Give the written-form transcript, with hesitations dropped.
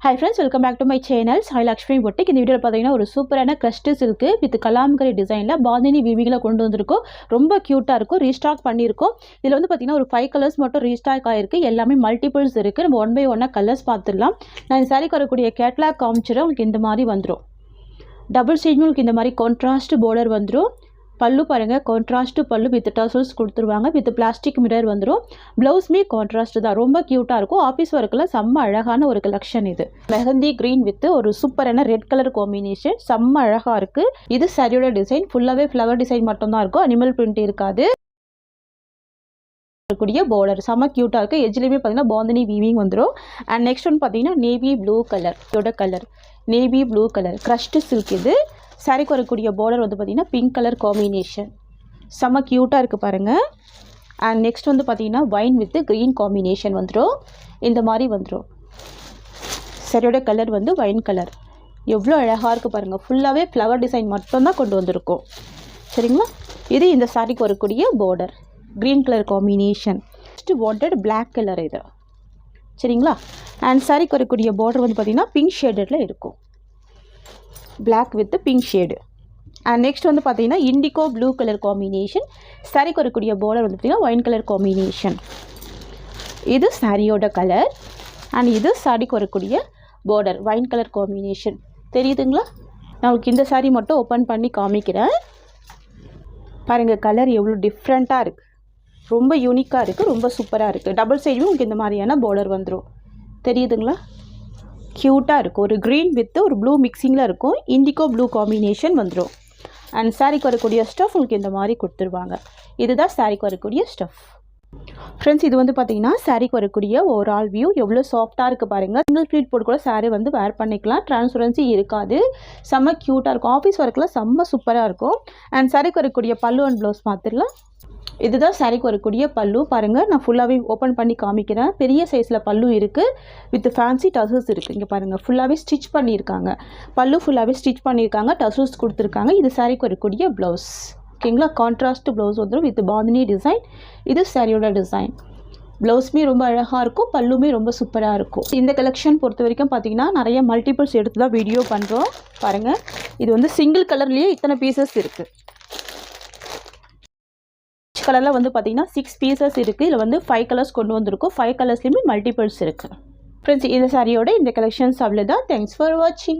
Hi friends, welcome back to my channel. Sai Lakshmi Boutique. இந்த வீடியோல பாத்தீங்கன்னா ஒரு சூப்பரான கிரஸ்ட் சில்க் வித் கலாம்கரி டிசைன்ல பாந்தினி வீவிங்ல கொண்டு வந்திருக்கோம். ரொம்ப கியூட்டா இருக்கும். ரீஸ்டாக் பண்ணியிருக்கோம். இதுல வந்து பாத்தீங்கன்னா ஒரு 5 கலர்ஸ் மட்டும் ரீஸ்டாக் ஆயிருக்கு. எல்லாமே மல்டிபிள்ஸ் இருக்கு. நம்ம 1 by 1 கலர்ஸ் பார்த்துடலாம். நான் இந்த saree வரக்கூடிய கேட்டலாக் காமிச்சிரேன். உங்களுக்கு இந்த மாதிரி வந்துரும். டபுள் சைடு உங்களுக்கு இந்த மாதிரி கான்ட்ராஸ்ட் border வந்துரும். பல்லு பாருங்க கான்ட்ராஸ்ட் பல்லு வித் டசல்ஸ் கொடுத்துருவாங்க வித் பிளாஸ்டிக் மிரர் வந்துடும். ப்ளவுஸ்மே கான்ட்ராஸ்ட் தான், ரொம்ப க்யூட்டாக இருக்கும். ஆஃபீஸ் ஒர்க்கில் செம்ம அழகான ஒரு கலெக்ஷன் இது. மெஹந்தி க்ரீன் வித் ஒரு சூப்பரான ரெட் கலர் காம்பினேஷன், செம்ம அழகாக இருக்குது. இது சாரியோட டிசைன் ஃபுல்லாகவே ஃப்ளவர் டிசைன் மட்டும்தான் இருக்கும், அனிமல் பிரிண்ட் இருக்காது. கூடிய பார்டர் செம்ம க்யூட்டாக இருக்குது. எஜ்லேயுமே பார்த்தீங்கன்னா பாந்தினி வீவிங் வந்துடும். அண்ட் நெக்ஸ்ட் ஒன்று பார்த்தீங்கன்னா நேவி ப்ளூ கலர், இதோட colour navy blue colour crushed silk. இது சாரிக்கு வரக்கூடிய பார்டர் வந்து பார்த்திங்கன்னா பிங்க் கலர் காம்பினேஷன், செம்ம க்யூட்டாக இருக்குது பாருங்கள். அண்ட் நெக்ஸ்ட் வந்து பார்த்திங்கன்னா வைன் வித் க்ரீன் காம்பினேஷன் வந்துடும். இந்த மாதிரி வந்துடும். சாரியோட கலர் வந்து வைன் கலர், எவ்வளோ அழகாக இருக்குது பாருங்கள். ஃபுல்லாகவே ஃப்ளவர் டிசைன் மட்டும்தான் கொண்டு வந்திருக்கோம், சரிங்களா. இது இந்த சாரிக்கு வரக்கூடிய border green colour combination. Next wanted black colour இது, சரிங்களா. அண்ட் சாரிக்கு வரக்கூடிய பார்டர் வந்து பார்த்திங்கன்னா பிங்க் ஷேடடில் இருக்கும், black with pink shade. and next வந்து பார்த்தீங்கன்னா இண்டிகோ ப்ளூ கலர் காம்பினேஷன். சாரிக்கு வரக்கூடிய border வந்து பார்த்தீங்கன்னா ஒயின் கலர் காம்பினேஷன். இது சாரியோட கலர். அண்ட் இது சாரிக்கு வரக்கூடிய border ஒயின் கலர் காம்பினேஷன். தெரியுதுங்களா? நான் உங்களுக்கு இந்த சாரி மட்டும் ஓப்பன் பண்ணி காமிக்கிறேன் பாருங்கள். கலர் எவ்வளோ டிஃப்ரெண்ட்டாக இருக்குது, ரொம்ப யூனிக்காக இருக்குது, ரொம்ப சூப்பராக இருக்குது. டபுள் சைடும் உங்களுக்கு இந்த மாதிரியான border வந்துடும். தெரியுதுங்களா? க்யூட்டாக இருக்கும். ஒரு க்ரீன் வித் ஒரு ப்ளூ மிக்சிங்கில் இருக்கும். இண்டிகோ ப்ளூ காம்பினேஷன் வந்துடும். அண்ட் சாரிக்கு வரக்கூடிய ஸ்டஃப் உங்களுக்கு இந்த மாதிரி கொடுத்துருவாங்க. இதுதான் சாரிக்கு வரக்கூடிய ஸ்டஃப். ஃப்ரெண்ட்ஸ், இது வந்து பார்த்தீங்கன்னா சாரிக்கு வரக்கூடிய ஓவரால் வியூ எவ்வளோ சாஃப்டாக இருக்குது பாருங்கள். சிங்கிள் ப்ளீட் போட்டு கூட சாரி வந்து வேர் பண்ணிக்கலாம், டிரான்ஸ்பரன்சி இருக்காது. செம்ம க்யூட்டாக இருக்கும். ஆஃபீஸ் ஒர்க்கில் செம்ம சூப்பராக இருக்கும். அண்ட் சாரிக்கு வரக்கூடிய பல்லு அண்ட் ப்ளவுஸ் பார்த்துடலாம். இதுதான் சாரிக்கு வரக்கூடிய பல்லு பாருங்கள். நான் ஃபுல்லாகவே ஓப்பன் பண்ணி காமிக்கிறேன். பெரிய சைஸில் பல்லு இருக்குது வித் ஃபேன்சி டசல்ஸ் இருக்குது. இங்கே பாருங்கள், ஃபுல்லாகவே ஸ்டிச் பண்ணியிருக்காங்க. பல்லு ஃபுல்லாகவே ஸ்டிச் பண்ணியிருக்காங்க, டசல்ஸ் கொடுத்துருக்காங்க. இது சாரிக்கு வரக்கூடிய ப்ளவுஸ், ஓகேங்களா. கான்ட்ராஸ்ட் ப்ளவுஸ் வந்துடும் வித் பாந்தினி டிசைன். இது சாரியோட டிசைன். ப்ளவுஸுமே ரொம்ப அழகாக இருக்கும், பல்லுமே ரொம்ப சூப்பராக இருக்கும். இந்த கலெக்ஷன் பொறுத்த வரைக்கும் பார்த்தீங்கன்னா நிறைய மல்டிபிள்ஸ் எடுத்து தான் வீடியோ பண்ணுறோம் பாருங்கள். இது வந்து சிங்கிள் கலர்லேயே இத்தனை பீசஸ் இருக்குது. கலரில் வந்து பார்த்தீங்கன்னா 6 பீசஸ் இருக்குது. இதில் வந்து 5 கலர்ஸ் கொண்டு வந்திருக்கும். 5 கலர்ஸ்லேயுமே மல்டிபிள்ஸ் இருக்குது. ஃப்ரெண்ட்ஸ், இந்த சாரியோட இந்த கலெக்ஷன்ஸ் அவ்வளோதான். தேங்க்ஸ் ஃபார் வாட்சிங்.